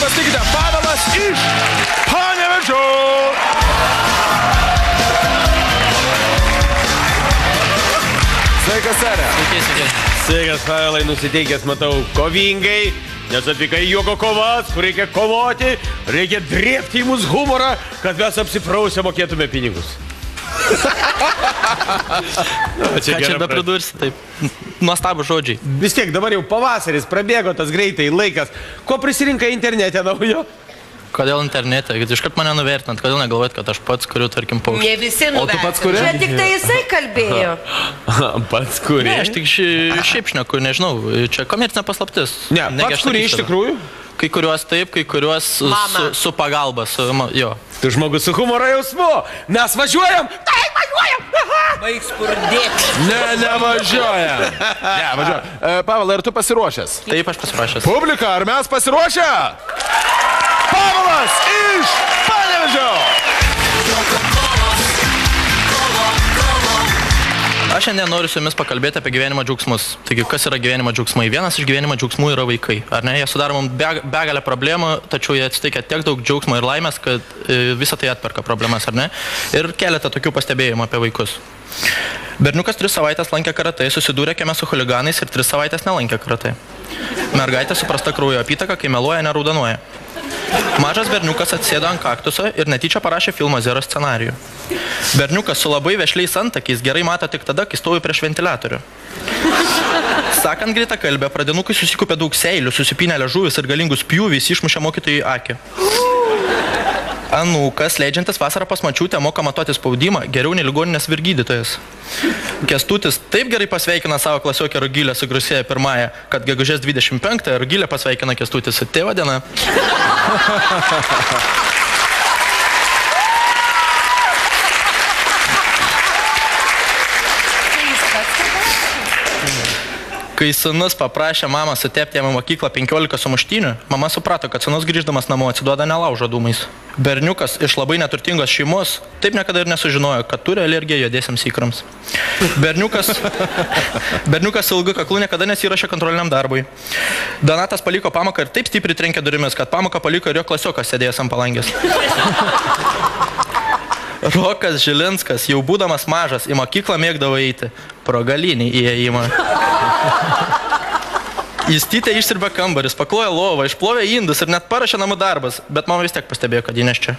nepasitikite, Pavelas iš Panevėžio. Sveikas, Serė. Sveikas, Pavelai, nusiteikęs, matau, kovingai, nes atvykai į juoko kovas, kur reikia kovoti, reikia drėbti į mus humorą, kad mes apsiprausę mokėtume pinigus. Ką čia bepridursi, taip, nuostabų žodžiai. Vis tiek, dabar jau pavasaris, prabėgo tas greitai laikas. Ko prisirinkai internete naujo? Kodėl internete? Iškart mane nuvertinant, kodėl negalvojat, kad aš pats kuriu, tarkim, paukštį? Ne visi nuvertinant. O tu pats kuri? Čia tik tai jisai kalbėjo. Pats kuri? Ne, aš tik šiaip šneku, nežinau, čia komercinė paslaptis. Ne, pats kuri iš tikrųjų? Kai kuriuos taip, kai kuriuos su pagalba, jo. Tu žmogus su humoro jausmu. Mes važiuojam? Taip, važiuojam! Baigs purdėti. Ne, nevažiuojam. Ne, važiuojam. Pavelai, ar tu pasiruošęs? Taip, aš pasiruošęs. Publika, ar mes pasiruošę? Pavelas iš Panevėžio! Aš šiandien noriu su jumis pakalbėti apie gyvenimo džiaugsmus. Taigi, kas yra gyvenimo džiaugsmai? Vienas iš gyvenimo džiaugsmų yra vaikai. Ar ne? Jie sudaro mums begalę problemų, tačiau jie atsiteikia tiek daug džiaugsmo ir laimės, kad visą tai atperka problemas, ar ne? Ir keletą tokių pastebėjimų apie vaikus. Berniukas 3 savaitės lankė karatė, susidūrė kieme su chuliganais ir 3 savaitės nelankė karatė. Mergaitė su prasta kraujo apytaka, kai meluoja, neraudonuoja. Mažas berniukas atsėdo ant kaktuso ir netyčia parašė filmo Zero scenarijų. Berniukas su labai vešliais antakiais gerai mato tik tada, kai stovi prieš ventiliatorių. Sakant greitą kalbę, pradinukai susikupė daug seilių, susipynė liežuvis ir galingus pjūviais išmušė mokytojui akį. Anūkas, leidžiantis vasarą pas močiutę, moka matuoti spaudimą geriau nei ligoninės vyrgydytojas. Kęstutis taip gerai pasveikina savo klasiokę Rugilę su Rugsėjo 1, kad gegužės 25 Rugilė pasveikina Kęstutį su tėvo diena. Kai sūnus paprašė mamą sutepti jam į mokyklą 15 sumuštinių, mama suprato, kad sūnus grįždamas namo atsiduoda nelaužo dūmais. Berniukas iš labai neturtingos šeimos taip niekada ir nesužinojo, kad turi alergiją juodiesiams ikrams. Berniukas ilgu kaklu niekada nesiruošė kontroliniam darbui. Donatas paliko pamoką ir taip stipriai trenkė durimis, kad pamoką paliko ir jo klasiokas sėdėjęs ant palangės. Rokas Žilinskas, jau būdamas mažas, į mokyklą mėgdavo eiti pro galinį įėjimą. Jis tytė išsirbė kambaris, paklojo lovą, išplovė indus ir net parašė namų darbas, bet mama vis tiek pastebėjo, kad jį neščia.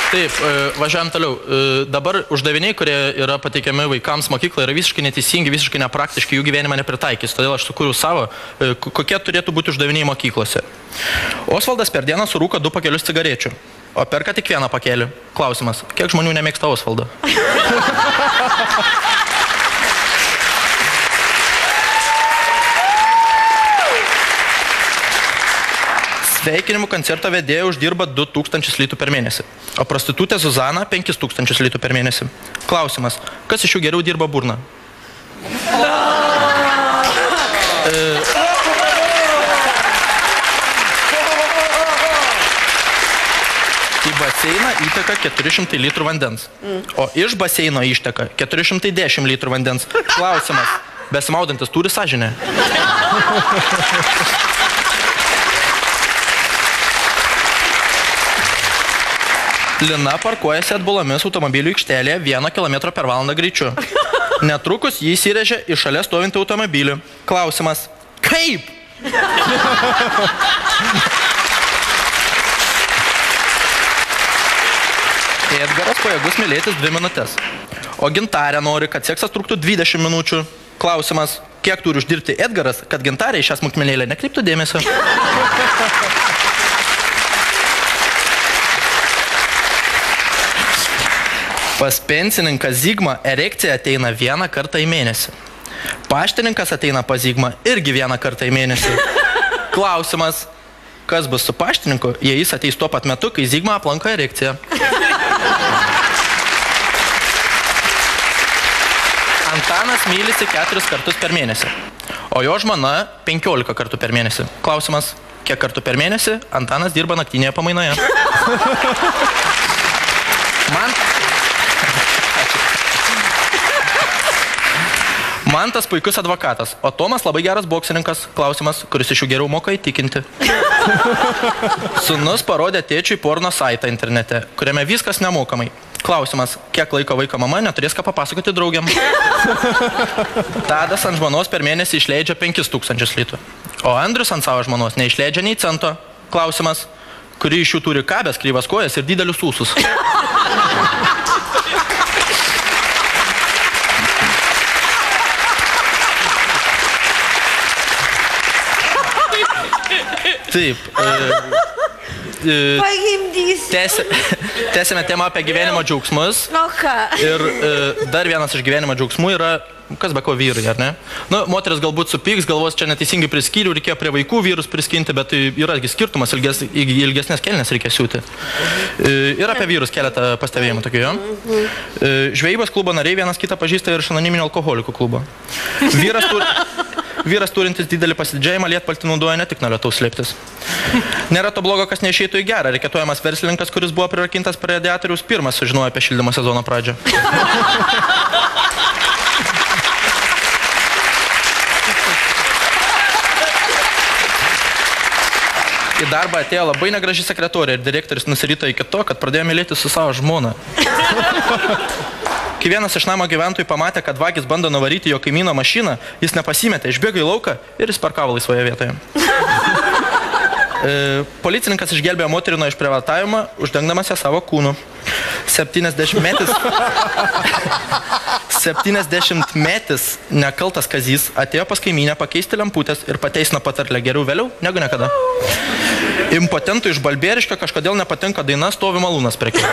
Taip, važiuojam toliau. Dabar uždaviniai, kurie yra pateikiami vaikams mokykloje, yra visiškai neteisingi, visiškai nepraktiški, jų gyvenimą nepritaikys. Todėl aš sukūriau savo, kokie turėtų būti uždaviniai mokyklose. Osvaldas per dieną surūko 2 pakelius cigarečių, o perka tik 1 pakelį. Klausimas, kiek žmonių nemėgsta Osvaldo? Sveikinimų koncerto vedėja uždirba 2000 litų per mėnesį, o prostitutė Zuzana 5000 litų per mėnesį. Klausimas, kas iš jų geriau dirba burną? Į baseiną įteka 400 litrų vandens, o iš baseino išteka 410 litrų vandens. Klausimas, besimaudantis turi sąžinę? Lina parkuojasi atbulomis automobilių aikštelėje 1 km per valandą greičiu. Netrukus jį įsirėžė į šalia stovintį automobilį. Klausimas, kaip? Edgaras pajėgus mylėtis 2 minutės. O Gintarė nori, kad seksas truktų 20 minučių. Klausimas, kiek turi uždirbti Edgaras, kad Gintarė į šią smulkmenėlę nekreiptų dėmesio? Pas pensininką Zigmą erekcija ateina 1 kartą į mėnesį. Paštininkas ateina pas Zigmą irgi 1 kartą į mėnesį. Klausimas, kas bus su paštininku, jei jis ateis tuo pat metu, kai Zigmą aplanko erekciją? Antanas mylisi 4 kartus per mėnesį, o jo žmona 15 kartų per mėnesį. Klausimas, kiek kartų per mėnesį Antanas dirba naktinėje pamainoje? Mantas puikus advokatas, o Tomas labai geras boksininkas. Klausimas, kuris iš jų geriau moka įtikinti. Sūnus parodė tėčiui porno saitą internete, kuriame viskas nemokamai. Klausimas, kiek laiko vaiko mama neturės ką papasakoti draugiam. Tadas ant žmonos per mėnesį išleidžia 5000 litų. O Andrius ant savo žmonos neišleidžia nei cento. Klausimas, kuri iš jų turi kabės, kryvas kojas ir didelius ūsus. Taip. Pagimdys. Tęsime temą apie gyvenimo džiaugsmus. O ką? Ir dar vienas iš gyvenimo džiaugsmų yra, kas be ko vyrai, ar ne? Nu, moteris galbūt supyks, galvos čia neteisingai priskyrių, reikėjo prie vaikų vyrus priskinti, bet tai yragi skirtumas, ilgesnės kelnes reikia siūti. Ir apie vyrus keletą pastebėjimų tokių, jo. Žvejybos klubo nariai vienas kitą pažįsta ir iš anoniminių alkoholikų klubo. Vyras turintis didelį pasididžiavimą lietpaltį naudoja ne tik nuo lietaus slėptis. Nėra to blogo, kas neišeitų į gerą. Reikėtuojamas verslininkas, kuris buvo prirakintas prie radiatoriaus, pirmas sužinojo apie šildymo sezono pradžią. Į darbą atėjo labai negraži sekretorė ir direktorius nusirito iki to, kad pradėjo mylėti su savo žmona. Kai vienas iš namo gyventojų pamatė, kad vagis bando nuvaryti jo kaimyno mašiną, jis nepasimetė, išbėgo į lauką ir jis parkavo laisvoje vietoje. Policininkas išgelbėjo moterį nuo išprievartavimo, uždengdamas ją savo kūnu. 70-metis nekaltas Kazys atėjo pas kaimynę pakeisti lemputės ir pateisino patarlę geriau vėliau negu niekada. Impotentui iš Balbieriškio kažkodėl nepatinka daina Stovi malūnas prie kelio.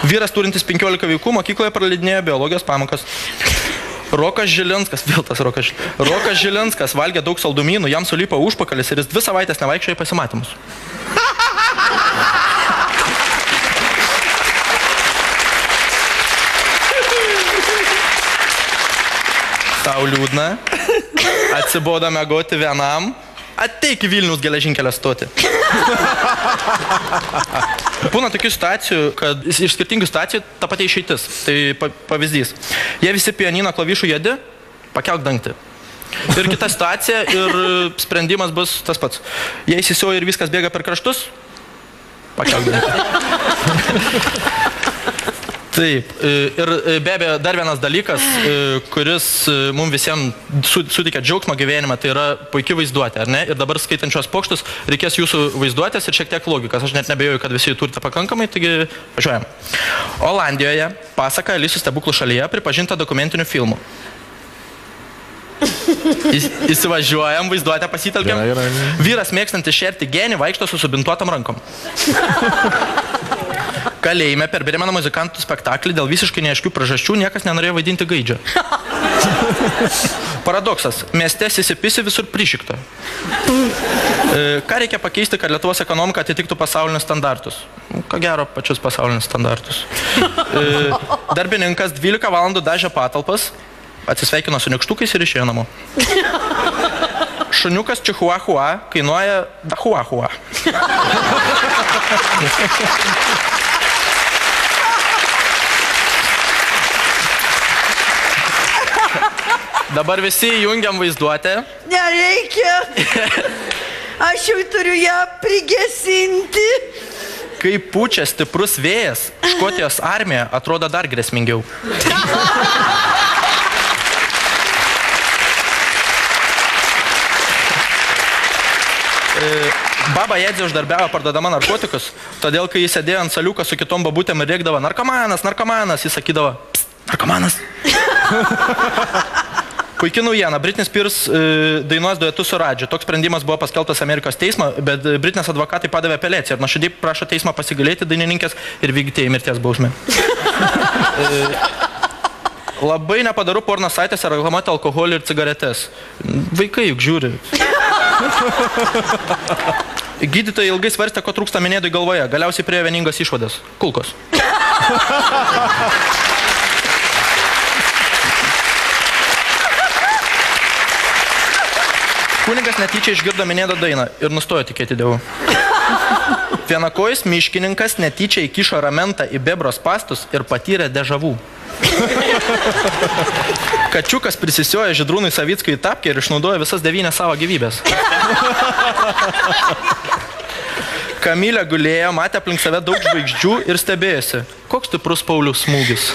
Vyras turintis 15 vaikų mokykloje praleidinėjo biologijos pamokas. Rokas Žilinskas valgė daug saldumynų, jam sulipo užpakalis ir jis 2 savaitės nevaikščiojo į pasimatymus. Tau liūdna, atsibodo miegoti vienam, ateik į Vilniaus geležinkelio stotį. Būna tokių situacijų, kad iš skirtingų situacijų ta pati išeitis. Tai pavyzdys. Jie visi pianino klavišų jėdi, pakelk dangtį. Ir kita situacija ir sprendimas bus tas pats. Jei įsisioja ir viskas bėga per kraštus, pakelk dangtį. Taip. Ir be abejo, dar vienas dalykas, kuris mums visiems suteikia džiaugsmą gyvenimą, tai yra puikiai vaizduotė, ar ne? Ir dabar skaitančios pokštus reikės jūsų vaizduotės ir šiek tiek logikas. Aš net nebejoju, kad visi jų turite pakankamai, taigi važiuojam. Olandijoje pasaka Alisos stebuklų šalyje pripažinta dokumentiniu filmu. Įsivažiuojam, vaizduotę pasitelkiam. Vyras mėgstantis šerti genį vaikšto su subintuotam rankom. Kalėjime per Brėmeno muzikantų spektaklį dėl visiškai neaiškių priežasčių niekas nenorėjo vaidinti gaidžio. Paradoksas. Mieste sisipisi visur prišikta. Ką reikia pakeisti, kad Lietuvos ekonomika atitiktų pasaulinius standartus? Ko gero, pačius pasaulinius standartus. Darbininkas 12 valandų dažė patalpas, atsisveikino su nykštukais ir išėjo namo. Šuniukas čihuahua kainuoja dahuahua. Dabar visi jungiam vaizduotę. Nereikia. Aš jau turiu ją prigesinti. Kai pučia stiprus vėjas, Škotijos armija atrodo dar grėsmingiau. Baba Jedzė uždarbiavo pardodama narkotikus, todėl kai jis sėdėjo ant saliuko su kitom babutėm ir rėkdavo narkomanas, narkomanas, jis sakydavo, narkomanas. Puikia naujiena, Britney Spears dainuos duetu su Radžiu. Toks sprendimas buvo paskelbtas Amerikos teismo, bet Britnės advokatai padavė apeliaciją ir nuoširdžiai prašo teismą pasigailėti dainininkės ir vykdyti į mirties bausmę. Labai nepadaru porno saitėse reklamuoti alkoholį ir cigaretes. Vaikai juk žiūri. Gydytojai ilgai svarstė, ko trūksta minėdui galvoje. Galiausiai priėjo vieningos išvados. Kulkos. Kunigas netyčia išgirdo minėdą dainą ir nustojo tikėti Dievu. Vienakojis miškininkas netyčia įkišo ramentą į bebro spąstus ir patyrė dežavų. Kačiukas prisisioja Žydrūnui Savickui į tapkę ir išnaudoja visas 9 savo gyvybės. Kamilė gulėjo, matė aplink save daug žvaigždžių ir stebėjosi. Koks stiprus Paulius smūgis.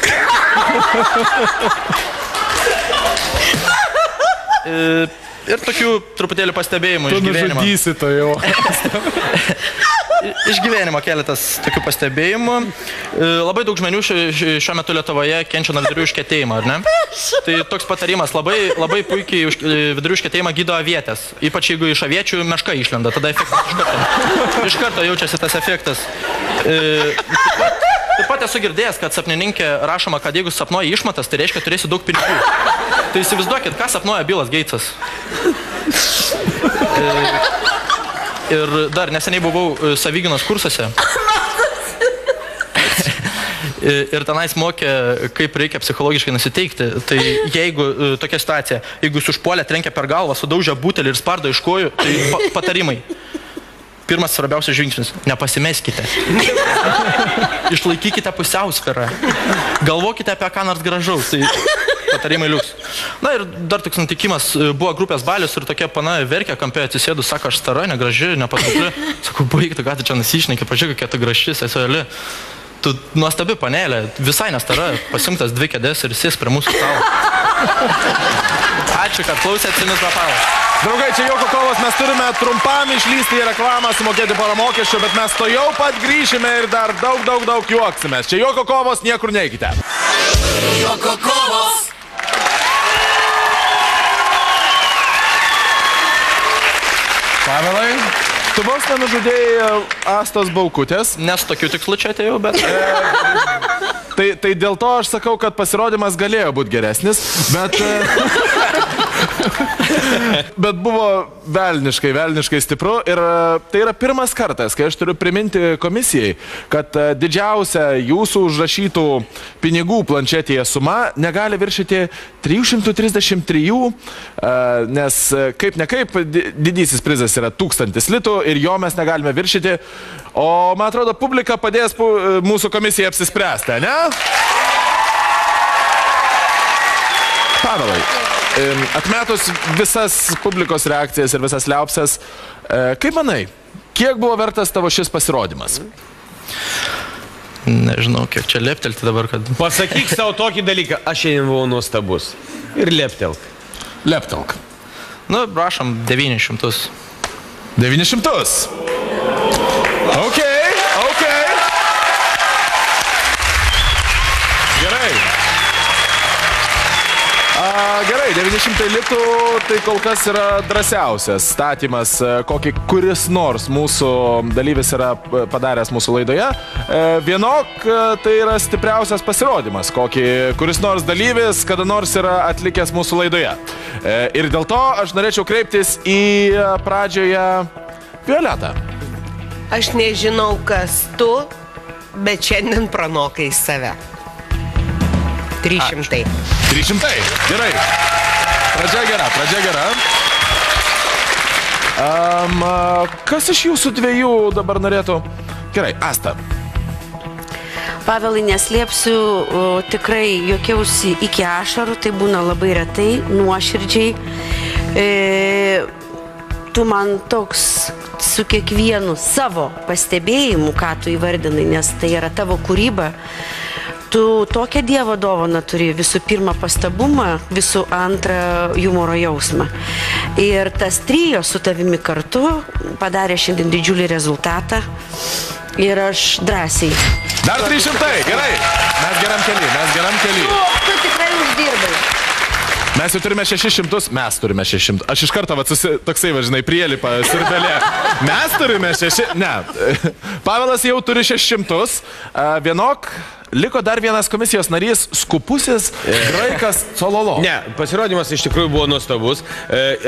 Ir tokių truputėlį pastebėjimų iš gyvenimo. Tu nužudysi to jau. Iš gyvenimo keletas tokių pastebėjimų. Labai daug žmonių šiuo metu Lietuvoje kenčia nuo vidurių iškėtėjimą, ar ne? Tai toks patarimas, labai puikiai vidurių iškėtėjimą gydo avietės. Ypač jeigu iš aviečių meška išlenda, tada efektas iš karto jaučiasi tas efektas. Taip pat esu girdėjęs, kad sapnininkė rašoma, kad jeigu sapnuoja išmatas, tai reiškia turėsi daug pinigų. Tai įsivaizduokit, ką sapnuoja Bilas Geitsas. Ir dar neseniai buvau Savigynos kursuose. Ir tenais mokė, kaip reikia psichologiškai nusiteikti. Tai jeigu tokia situacija, jeigu jūs užpuolė, trenkia per galvą, sudaužia butelį ir spardo iš kojų, tai patarimai. Pirmas svarbiausias žingsnis – nepasimeskite. Išlaikykite pusiausvyrą. Galvokite apie ką nors gražaus. Tai patarimai liuks. Na ir dar toks nutikimas, buvo grupės balius ir tokia pana verkė, kampė atsisėdus, sako, aš stara, negraži, nepatraukli. Sakau, baig, tu ką tu čia nusišneki, pažiūrėk, kokia tu graži, sesuoli. Tu nuostabi panelė, visai nestara, pasimtas 2 kėdės ir sės prie mūsų stalo. Ačiū, kad klausėt, su jumis Pavelas. Draugai, čia Joko kovos, mes turime trumpam išlysti į reklamą, sumokėti porą mokesčių, bet mes to jau pat grįšime ir dar daug juoksimės. Čia Joko kovos, niekur neikite. Joko kovos. Pavelai, tu vos nenužudėjai Astos Baukutės. Nes tokių tikslų čia atėjau, bet... Tai dėl to aš sakau, kad pasirodymas galėjo būti geresnis, bet buvo velniškai stipru ir tai yra pirmas kartas, kai aš turiu priminti komisijai, kad didžiausia jūsų užrašytų pinigų planšetėje suma negali viršyti 333, nes kaip ne kaip didysis prizas yra 1000 litų ir jo mes negalime viršyti, o man atrodo publika padės mūsų komisijai apsispręsti, ne? Pavelai, atmetus visas publikos reakcijas ir visas liaupses, kaip manai, kiek buvo vertas tavo šis pasirodymas? Nežinau, kiek čia leptelti dabar, kad... Pasakyk savo tokį dalyką, aš šiandien buvau nuostabus. Ir leptelk. Leptelk. Nu, prašom, 900. 900? Ok. Gerai, 900 litų tai kol kas yra drąsiausias statymas, kokį kuris nors mūsų dalyvis yra padaręs mūsų laidoje. Vienok tai yra stipriausias pasirodymas, kokį kuris nors dalyvis kada nors yra atlikęs mūsų laidoje. Ir dėl to aš norėčiau kreiptis į pradžioje Violetą. Aš nežinau, kas tu, bet šiandien pranokai save. 300. 300, gerai. Pradžia gera. Kas iš jūsų dviejų dabar norėtų? Gerai, Asta. Pavelai, neslėpsiu, tikrai juokiausi iki ašarų, tai būna labai retai, nuoširdžiai. Tu man toks su kiekvienu savo pastebėjimu, ką tu įvardinai, nes tai yra tavo kūryba. Tu tokią Dievo dovaną turi, visų pirma pastabumą, visų antrą humoro jausmą. Ir tas trio su tavimi kartu padarė šiandien didžiulį rezultatą ir aš drąsiai. Dar 300, gerai. Mes geram kely. Tu tikrai uždirbai. Mes jau turime 600, Aš iš karto toksai, žinai, prielipa sirbelė. Mes turime 600, ne. Pavelas jau turi 600. Vienok, liko dar vienas komisijos narys, skupusis graikas Cololo. Ne, pasirodymas iš tikrųjų buvo nuostabus.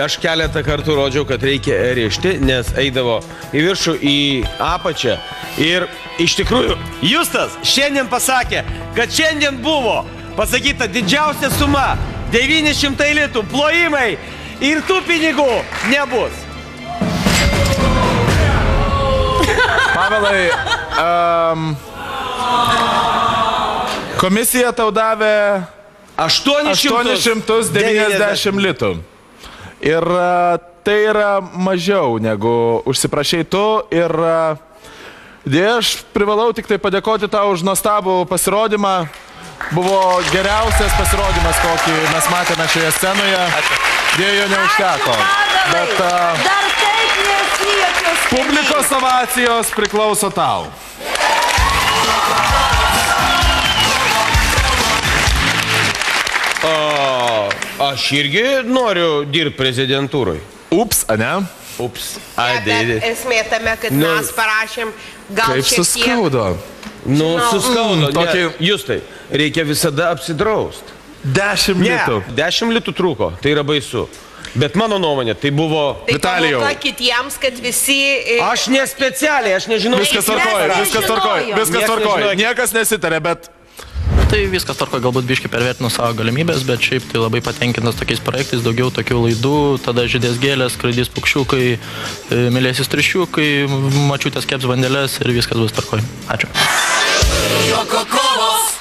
Aš keletą kartų rodžiau, kad reikia rišti, nes eidavo į viršų, į apačią. Ir iš tikrųjų, Justas šiandien pasakė, kad šiandien buvo pasakyta didžiausia suma. 900 litų, plojimai ir tų pinigų nebus. Pavelai, komisija tau davė 890 litų. Ir tai yra mažiau negu užsiprašei tu ir dėja aš privalau tik tai padėkoti tau už nuostabų pasirodymą. Buvo geriausias pasirodymas, kokį mes matėme šioje scenoje. Dėja jo neužteko. Bet Dar taip nesijokios. publikos ovacijos priklauso tau. Aš irgi noriu dirbti prezidentūrai. Ups, ane? Ups. Bet esmė tame, kad mes parašėm gal Kaip šiek tiek. suskaudo. Suskaudo. Tokį- Justai, reikia visada apsidraust. 10 litų. 10 litų trūko, tai yra baisu. Bet mano nuomonė, tai buvo... Tai Vitalijau. pamoka kitiems, kad visi... Aš nespecialiai, aš nežinau. Viskas Mes tvarkoja, viskas tvarkoja, nežinojom. viskas Niekas tvarkoja. nežinojo. Niekas nesitarė, bet Tai viskas tvarko, galbūt biškai pervertinu savo galimybės, bet šiaip tai labai patenkintas tokiais projektais, daugiau tokių laidų, tada žydės gėlės, skraidys paukščiukai, mylėsis trišiukai, mačiutės keps vandelės ir viskas bus tvarkoj. Ačiū. Juoko kovos.